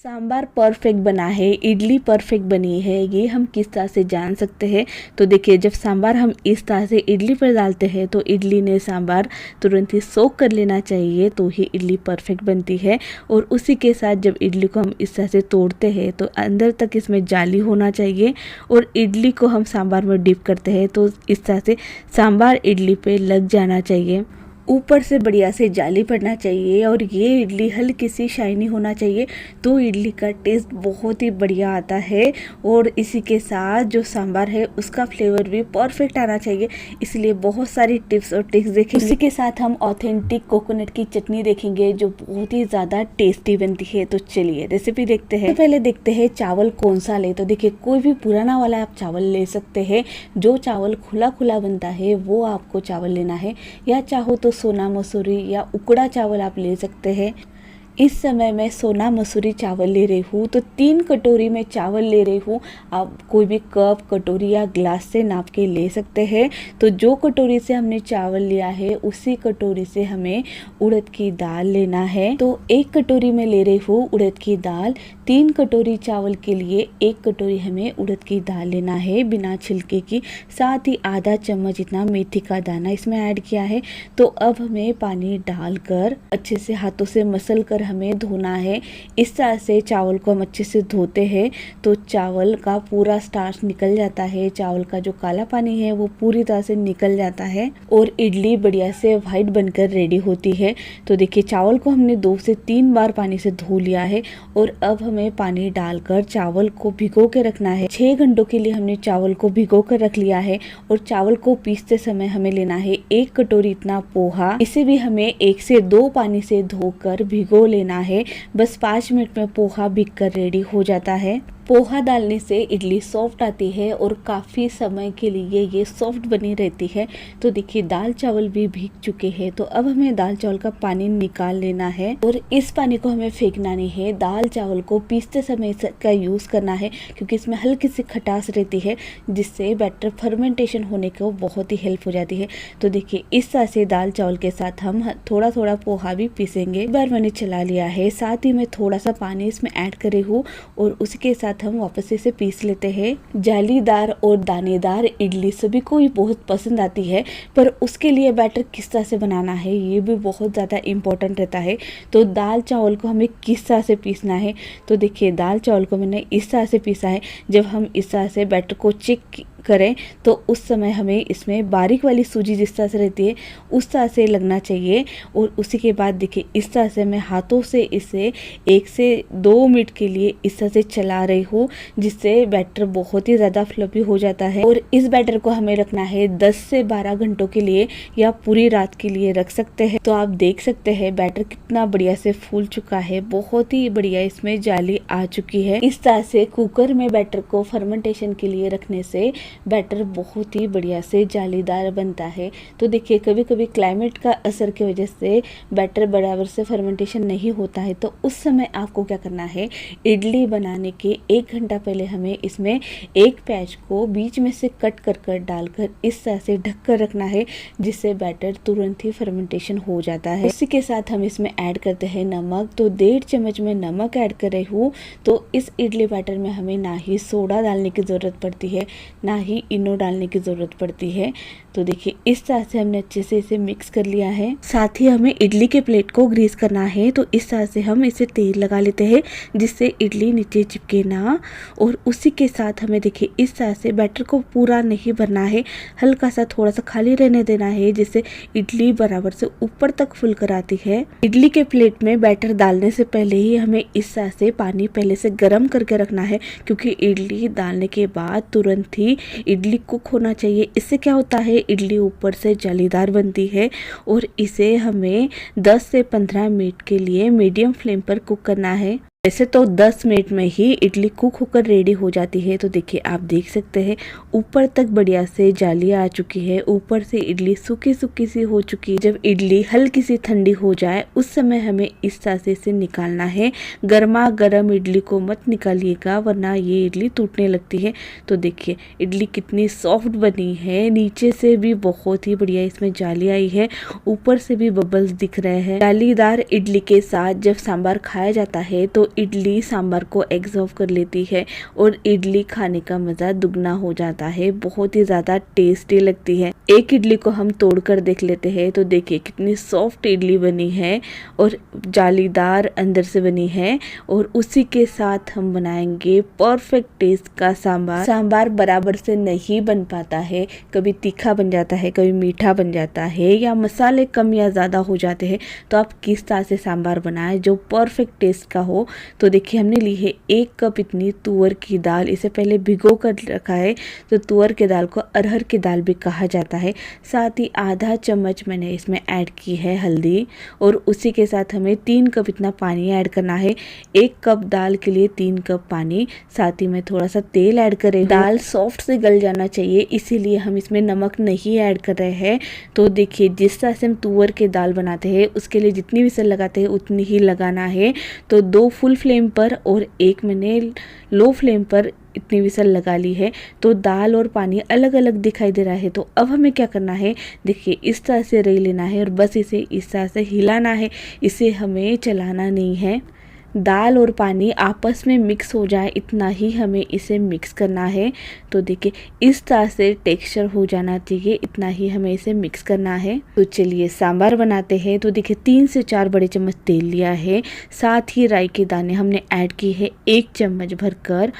Sambar perfect बना है, idli perfect बनी है, ये हम किस तरह से जान सकते हैं। तो देखिए, जब सांबार हम इस तरह से इडली पर डालते हैं तो इडली ने सांबार तुरंत ही सोख कर लेना चाहिए, तो ही इडली परफेक्ट बनती है। और उसी के साथ जब इडली को हम इस तरह से तोड़ते हैं तो अंदर तक इसमें जाली होना चाहिए। और इडली को हम सांबार में डिप करते हैं तो इस तरह से सांबार इडली पे लग जाना चाहिए। ऊपर से बढ़िया से जाली पड़ना चाहिए और ये इडली हल्की सी शाइनी होना चाहिए, तो इडली का टेस्ट बहुत ही बढ़िया आता है। और इसी के साथ जो सांबार है उसका फ्लेवर भी परफेक्ट आना चाहिए, इसलिए बहुत सारी टिप्स और ट्रिक्स देखेंगे। इसी के साथ हम ऑथेंटिक कोकोनट की चटनी देखेंगे जो बहुत ही ज़्यादा टेस्टी बनती है। तो चलिए रेसिपी देखते हैं। तो पहले देखते हैं चावल कौन सा ले। तो देखिए, कोई भी पुराना वाला आप चावल ले सकते हैं। जो चावल खुला खुला बनता है वो आपको चावल लेना है, या चाहो तो सोना मसूरी या उकड़ा चावल आप ले सकते हैं। इस समय मैं सोना मसूरी चावल ले रही हूँ, तो 3 कटोरी में चावल ले रही हूँ। आप कोई भी कप, कटोरी या ग्लास से नाप के ले सकते हैं। तो जो कटोरी से हमने चावल लिया है उसी कटोरी से हमें उड़द की दाल लेना है। तो 1 कटोरी में ले रही हूँ उड़द की दाल। 3 कटोरी चावल के लिए 1 कटोरी हमें उड़द की दाल लेना है बिना छिलके की। साथ ही आधा चम्मच इतना मेथी का दाना इसमें ऐड किया है। तो अब हमें पानी डालकर अच्छे से हाथों से मसल कर हमें धोना है। इस तरह से चावल को हम अच्छे से धोते हैं तो चावल का पूरा स्टार्च निकल जाता है, चावल का जो काला पानी है वो पूरी तरह से निकल जाता है और इडली बढ़िया से वाइट बनकर रेडी होती है। तो देखिए, चावल को हमने 2 से 3 बार पानी से धो लिया है और अब हमें पानी डालकर चावल को भिगो के रखना है। 6 घंटों के लिए हमने चावल को भिगो कर रख लिया है। और चावल को पीसते समय हमें लेना है 1 कटोरी इतना पोहा। इसे भी हमें 1 से 2 पानी से धोकर भिगो लेना है। बस 5 मिनट में पोहा भीग कर रेडी हो जाता है। पोहा डालने से इडली सॉफ्ट आती है और काफ़ी समय के लिए ये सॉफ्ट बनी रहती है। तो देखिए, दाल चावल भी भीग चुके हैं। तो अब हमें दाल चावल का पानी निकाल लेना है और इस पानी को हमें फेंकना नहीं है। दाल चावल को पीसते समय इसका यूज़ करना है, क्योंकि इसमें हल्की सी खटास रहती है जिससे बैटर फर्मेंटेशन होने को बहुत ही हेल्प हो जाती है। तो देखिए, इस तरह से दाल चावल के साथ हम थोड़ा थोड़ा पोहा भी पीसेंगे। एक बार मैंने चला लिया है, साथ ही मैं थोड़ा सा पानी इसमें ऐड कर रही हूँ और उसी के साथ हम वापस इसे पीस लेते हैं। जालीदार और दानेदार इडली सभी को ही बहुत पसंद आती है, पर उसके लिए बैटर किस तरह से बनाना है ये भी बहुत ज़्यादा इम्पोर्टेंट रहता है। तो दाल चावल को हमें किस तरह से पीसना है, तो देखिए, दाल चावल को मैंने इस तरह से पीसा है। जब हम इस तरह से बैटर को चेक करें तो उस समय हमें इसमें बारीक वाली सूजी जिस तरह से रहती है उस तरह से लगना चाहिए। और उसी के बाद देखिए, इस तरह से मैं हाथों से इसे 1 से 2 मिनट के लिए इस तरह से चला रही हूँ, जिससे बैटर बहुत ही ज़्यादा फ्लफी हो जाता है। और इस बैटर को हमें रखना है 10 से 12 घंटों के लिए या पूरी रात के लिए रख सकते हैं। तो आप देख सकते हैं बैटर कितना बढ़िया से फूल चुका है, बहुत ही बढ़िया इसमें जाली आ चुकी है। इस तरह से कुकर में बैटर को फर्मेंटेशन के लिए रखने से बैटर बहुत ही बढ़िया से जालीदार बनता है। तो देखिए, कभी कभी क्लाइमेट का असर की वजह से बैटर बराबर से फर्मेंटेशन नहीं होता है, तो उस समय आपको क्या करना है, इडली बनाने के 1 घंटा पहले हमें इसमें एक प्याज को बीच में से कट कर कर डालकर इस तरह से ढक कर रखना है, जिससे बैटर तुरंत ही फर्मेंटेशन हो जाता है। इसी के साथ हम इसमें ऐड करते हैं नमक। तो 1.5 चम्मच में नमक ऐड कर रही हूँ। तो इस इडली बैटर में हमें ना ही सोडा डालने की ज़रूरत पड़ती है, ना ही इनो डालने की ज़रूरत पड़ती है। तो देखिए, इस तरह से हमने अच्छे से इसे मिक्स कर लिया है। साथ ही हमें इडली के प्लेट को ग्रीस करना है। तो इस तरह से हम इसे तेल लगा लेते हैं जिससे इडली नीचे चिपके ना। और उसी के साथ हमें देखिए, इस तरह से बैटर को पूरा नहीं भरना है, हल्का सा थोड़ा सा खाली रहने देना है, जिससे इडली बराबर से ऊपर तक फुल कर आती है। इडली के प्लेट में बैटर डालने से पहले ही हमें इस तरह से पानी पहले से गर्म करके रखना है, क्योंकि इडली डालने के बाद तुरंत ही इडली कुक होना चाहिए। इससे क्या होता है, इडली ऊपर से जालीदार बनती है। और इसे हमें 10 से 15 मिनट के लिए मीडियम फ्लेम पर कुक करना है। वैसे तो 10 मिनट में ही इडली कुक होकर रेडी हो जाती है। तो देखिए, आप देख सकते हैं ऊपर तक बढ़िया से जाली आ चुकी है, ऊपर से इडली सूखी सूखी सी हो चुकी है। जब इडली हल्की सी ठंडी हो जाए उस समय हमें इस तरह से इसे निकालना है। गर्मा गर्म इडली को मत निकालिएगा, वरना ये इडली टूटने लगती है। तो देखिए, इडली कितनी सॉफ्ट बनी है, नीचे से भी बहुत ही बढ़िया इसमें जाली आई है, ऊपर से भी बबल्स दिख रहे हैं। जालीदार इडली के साथ जब सांभर खाया जाता है तो इडली सांभर को एब्जॉर्ब कर लेती है और इडली खाने का मज़ा दुगना हो जाता है, बहुत ही ज़्यादा टेस्टी लगती है। एक इडली को हम तोड़कर देख लेते हैं तो देखिए कितनी सॉफ्ट इडली बनी है और जालीदार अंदर से बनी है। और उसी के साथ हम बनाएंगे परफेक्ट टेस्ट का सांभर। सांभर बराबर से नहीं बन पाता है, कभी तीखा बन जाता है, कभी मीठा बन जाता है, या मसाले कम या ज़्यादा हो जाते हैं। तो आप किस तरह से सांभर बनाएं जो परफेक्ट टेस्ट का हो। तो देखिए हमने ली है 1 कप इतनी तुअर की दाल, इसे पहले भिगो कर रखा है। तो तुअर की दाल को अरहर की दाल भी कहा जाता है। साथ ही आधा चम्मच मैंने इसमें ऐड की है हल्दी, और उसी के साथ हमें 3 कप इतना पानी ऐड करना है। 1 कप दाल के लिए 3 कप पानी। साथ ही मैं थोड़ा सा तेल ऐड करें, दाल सॉफ्ट से गल जाना चाहिए, इसीलिए हम इसमें नमक नहीं ऐड कर रहे हैं। तो देखिए जिस तरह से हम तुअर के दाल बनाते हैं उसके लिए जितनी विसल लगाते हैं उतनी ही लगाना है। तो 2 फुल फ्लेम पर और 1 मैंने लो फ्लेम पर इतनी विसल लगा ली है। तो दाल और पानी अलग अलग दिखाई दे रहा है। तो अब हमें क्या करना है, देखिए इस तरह से रही लेना है और बस इसे इस तरह से हिलाना है, इसे हमें चलाना नहीं है। दाल और पानी आपस में मिक्स हो जाए इतना ही हमें इसे मिक्स करना है। तो देखिए इस तरह से टेक्सचर हो जाना चाहिए, इतना ही हमें इसे मिक्स करना है। तो चलिए सांभर बनाते हैं। तो देखिए 3 से 4 बड़े चम्मच तेल लिया है, साथ ही राई के दाने हमने ऐड की है 1 चम्मच भरकर।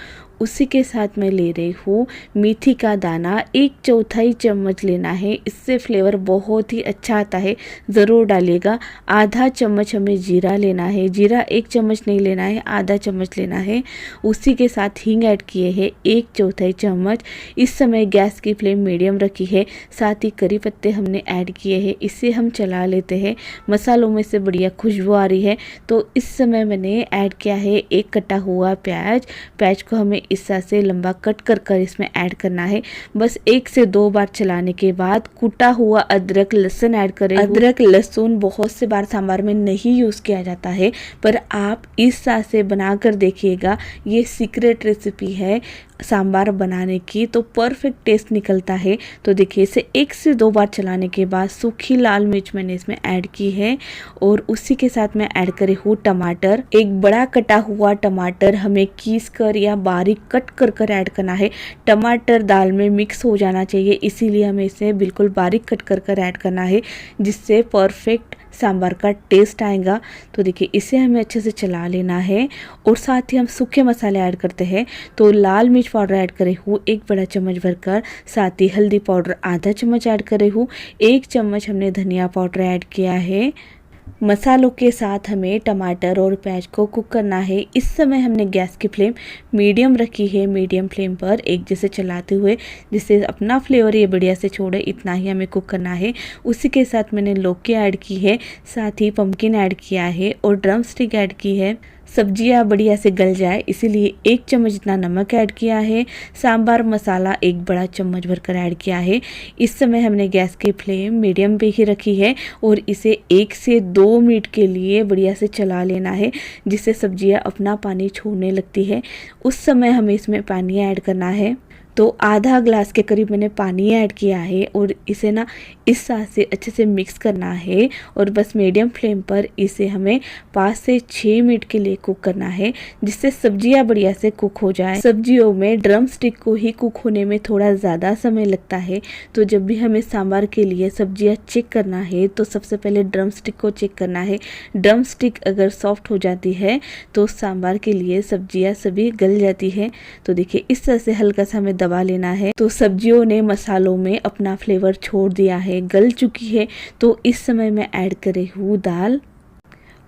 उसी के साथ मैं ले रही हूँ मेथी का दाना 1/4 चम्मच लेना है, इससे फ्लेवर बहुत ही अच्छा आता है, ज़रूर डालिएगा। आधा चम्मच हमें जीरा लेना है, जीरा 1 चम्मच नहीं लेना है, आधा चम्मच लेना है। उसी के साथ हींग ऐड किए हैं 1/4 चम्मच। इस समय गैस की फ्लेम मीडियम रखी है। साथ ही करी पत्ते हमने ऐड किए हैं, इसे हम चला लेते हैं। मसालों में से बढ़िया खुशबू आ रही है। तो इस समय मैंने ऐड किया है 1 कटा हुआ प्याज। प्याज को हमें इस तरह से लंबा कट कर इसमें ऐड करना है। बस 1 से 2 बार चलाने के बाद कुटा हुआ अदरक लहसुन ऐड करें। अदरक लहसुन बहुत से बार सांभर में नहीं यूज़ किया जाता है, पर आप इस तरह से बनाकर देखिएगा, ये सीक्रेट रेसिपी है सांभर बनाने की, तो परफेक्ट टेस्ट निकलता है। तो देखिए इसे 1 से 2 बार चलाने के बाद सूखी लाल मिर्च मैंने इसमें ऐड की है, और उसी के साथ मैं ऐड करे हूँ टमाटर। 1 बड़ा कटा हुआ टमाटर हमें कीस कर या बारीक कट कर ऐड करना है। टमाटर दाल में मिक्स हो जाना चाहिए, इसीलिए हमें इसे बिल्कुल बारीक कट कर ऐड करना है, जिससे परफेक्ट सांभर का टेस्ट आएगा। तो देखिए इसे हमें अच्छे से चला लेना है, और साथ ही हम सूखे मसाले ऐड करते हैं। तो लाल मिर्च पाउडर ऐड करे हूँ 1 बड़ा चम्मच भरकर, साथ ही हल्दी पाउडर आधा चम्मच ऐड करे हूँ, 1 चम्मच हमने धनिया पाउडर ऐड किया है। मसालों के साथ हमें टमाटर और प्याज को कुक करना है। इस समय हमने गैस की फ्लेम मीडियम रखी है, मीडियम फ्लेम पर एक जैसे चलाते हुए, जिससे अपना फ्लेवर ये बढ़िया से छोड़े, इतना ही हमें कुक करना है। उसी के साथ मैंने लौकी ऐड की है, साथ ही पम्पकिन ऐड किया है और ड्रम स्टिक ऐड की है। सब्जियां बढ़िया से गल जाए इसीलिए 1 चम्मच इतना नमक ऐड किया है। सांभर मसाला 1 बड़ा चम्मच भरकर ऐड किया है। इस समय हमने गैस की फ्लेम मीडियम पे ही रखी है और इसे 1 से 2 मिनट के लिए बढ़िया से चला लेना है, जिससे सब्जियां अपना पानी छोड़ने लगती है। उस समय हमें इसमें पानी ऐड करना है। तो आधा ग्लास के करीब मैंने पानी ऐड किया है और इसे ना इस तरह से अच्छे से मिक्स करना है, और बस मीडियम फ्लेम पर इसे हमें 5 से 6 मिनट के लिए कुक करना है, जिससे सब्जियां बढ़िया से कुक हो जाए। सब्जियों में ड्रम स्टिक को ही कुक होने में थोड़ा ज़्यादा समय लगता है, तो जब भी हमें सांभर के लिए सब्जियां चेक करना है तो सबसे पहले ड्रम स्टिक को चेक करना है। ड्रम स्टिक अगर सॉफ्ट हो जाती है तो सांभर के लिए सब्जियां सभी गल जाती है। तो देखिए इस तरह से हल्का सा हमें दबा लेना है। तो सब्जियों ने मसालों में अपना फ्लेवर छोड़ दिया है, गल चुकी है। तो इस समय मैं ऐड करे हूँ दाल,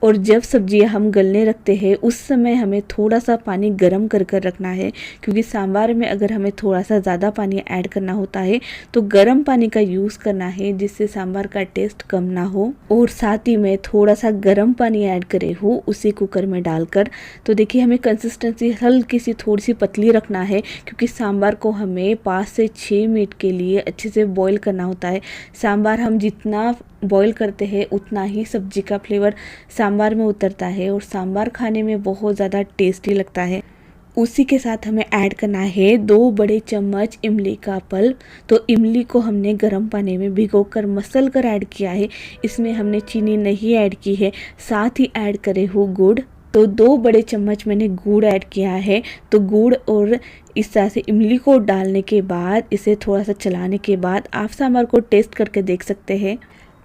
और जब सब्जियां हम गलने रखते हैं उस समय हमें थोड़ा सा पानी गर्म कर रखना है, क्योंकि सांभर में अगर हमें थोड़ा सा ज़्यादा पानी ऐड करना होता है तो गर्म पानी का यूज़ करना है, जिससे सांभर का टेस्ट कम ना हो। और साथ ही मैं थोड़ा सा गर्म पानी ऐड करे हूँ उसी कुकर में डालकर। तो देखिए हमें कंसिस्टेंसी हल्की सी थोड़ी सी पतली रखना है, क्योंकि सांभर को हमें 5 से 6 मिनट के लिए अच्छे से बॉईल करना होता है। सांभर हम जितना बॉईल करते हैं उतना ही सब्जी का फ्लेवर सांभर में उतरता है, और सांभर खाने में बहुत ज़्यादा टेस्टी लगता है। उसी के साथ हमें ऐड करना है 2 बड़े चम्मच इमली का पल्प। तो इमली को हमने गर्म पानी में भिगोकर मसल कर ऐड किया है, इसमें हमने चीनी नहीं ऐड की है। साथ ही ऐड करे हूँ गुड़। तो 2 बड़े चम्मच मैंने गुड़ ऐड किया है। तो गुड़ और इस तरह से इमली को डालने के बाद इसे थोड़ा सा चलाने के बाद आप सांभर को टेस्ट करके देख सकते हैं।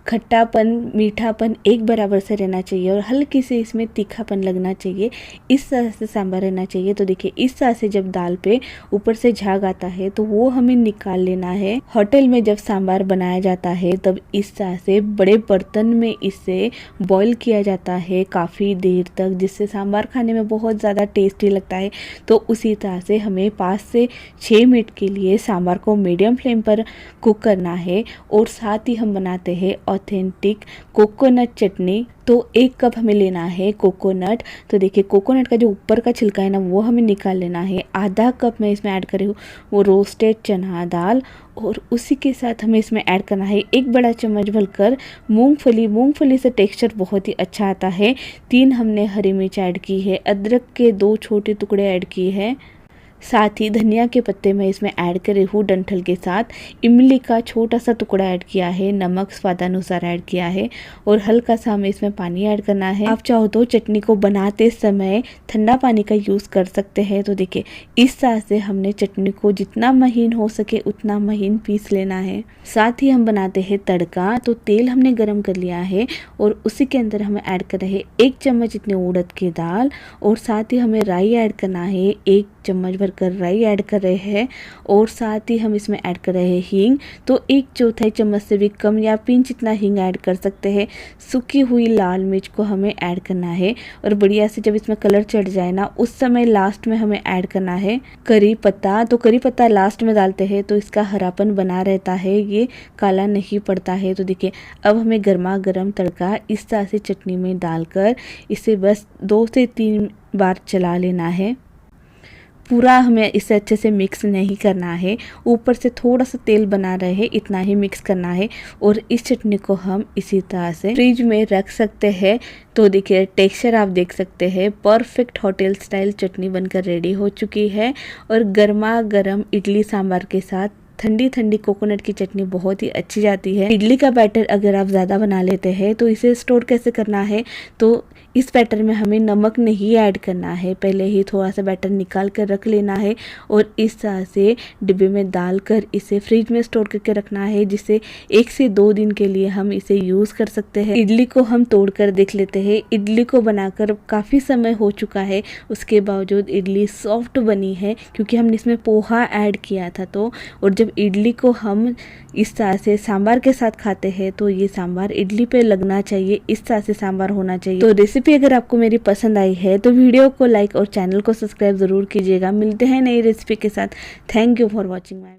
खट्टापन मीठापन एक बराबर से रहना चाहिए और हल्की से इसमें तीखापन लगना चाहिए। इस तरह से सांभर रहना चाहिए। तो देखिए इस तरह से जब दाल पे ऊपर से झाग आता है तो वो हमें निकाल लेना है। होटल में जब सांभर बनाया जाता है तब इस तरह से बड़े बर्तन में इसे बॉईल किया जाता है काफ़ी देर तक, जिससे सांभर खाने में बहुत ज़्यादा टेस्टी लगता है। तो उसी तरह से हमें 5 से 6 मिनट के लिए सांभर को मीडियम फ्लेम पर कुक करना है। और साथ ही हम बनाते हैं ऑथेंटिक कोकोनट चटनी। तो 1 कप हमें लेना है कोकोनट। तो देखिए कोकोनट का जो ऊपर का छिलका है ना वो हमें निकाल लेना है। आधा कप मैं इसमें ऐड कर रही हूँ वो रोस्टेड चना दाल, और उसी के साथ हमें इसमें ऐड करना है 1 बड़ा चम्मच भरकर मूंगफली। मूंगफली से टेक्सचर बहुत ही अच्छा आता है। 3 हमने हरी मिर्च ऐड की है, अदरक के 2 छोटे टुकड़े ऐड किए हैं, साथ ही धनिया के पत्ते मैं इसमें ऐड कर रही हूँ डंठल के साथ। इमली का छोटा सा टुकड़ा ऐड किया है, नमक स्वादानुसार ऐड किया है, और हल्का सा हमें इसमें पानी ऐड करना है। आप चाहो तो चटनी को बनाते समय ठंडा पानी का यूज़ कर सकते हैं। तो देखिए इस तरह से हमने चटनी को जितना महीन हो सके उतना महीन पीस लेना है। साथ ही हम बनाते हैं तड़का। तो तेल हमने गर्म कर लिया है और उसी के अंदर हमें ऐड कर रहे हैं 1 चम्मच इतने उड़द की दाल, और साथ ही हमें राई ऐड करना है 1 चम्मच भरकर राई ऐड कर रहे हैं, और साथ ही हम इसमें ऐड कर रहे हैं हींग। तो 1/4 चम्मच से भी कम या पिंच इतना हींग ऐड कर सकते हैं। सूखी हुई लाल मिर्च को हमें ऐड करना है, और बढ़िया से जब इसमें कलर चढ़ जाए ना उस समय लास्ट में हमें ऐड करना है करी पत्ता। तो करी पत्ता लास्ट में डालते हैं तो इसका हरापन बना रहता है, ये काला नहीं पड़ता है। तो देखिए अब हमें गर्मा गर्म तड़का इस तरह से चटनी में डालकर इसे बस 2 से 3 बार चला लेना है। पूरा हमें इसे अच्छे से मिक्स नहीं करना है, ऊपर से थोड़ा सा तेल बना रहे हैं इतना ही मिक्स करना है। और इस चटनी को हम इसी तरह से फ्रिज में रख सकते हैं। तो देखिए टेक्सचर आप देख सकते हैं, परफेक्ट होटल स्टाइल चटनी बनकर रेडी हो चुकी है। और गर्मा गर्म इडली सांभर के साथ ठंडी ठंडी कोकोनट की चटनी बहुत ही अच्छी जाती है। इडली का बैटर अगर आप ज़्यादा बना लेते हैं तो इसे स्टोर कैसे करना है, तो इस बैटर में हमें नमक नहीं ऐड करना है, पहले ही थोड़ा सा बैटर निकाल कर रख लेना है और इस तरह से डिब्बे में डालकर इसे फ्रिज में स्टोर करके रखना है, जिससे 1 से 2 दिन के लिए हम इसे यूज़ कर सकते हैं। इडली को हम तोड़कर देख लेते हैं। इडली को बनाकर काफ़ी समय हो चुका है, उसके बावजूद इडली सॉफ्ट बनी है क्योंकि हमने इसमें पोहा ऐड किया था। तो और जब इडली को हम इस तरह से सांभर के साथ खाते हैं तो ये सांभर इडली पे लगना चाहिए, इस तरह से सांभर होना चाहिए। तो रेसिपी अगर आपको मेरी पसंद आई है तो वीडियो को लाइक और चैनल को सब्सक्राइब ज़रूर कीजिएगा। मिलते हैं नई रेसिपी के साथ। Thank you for watching my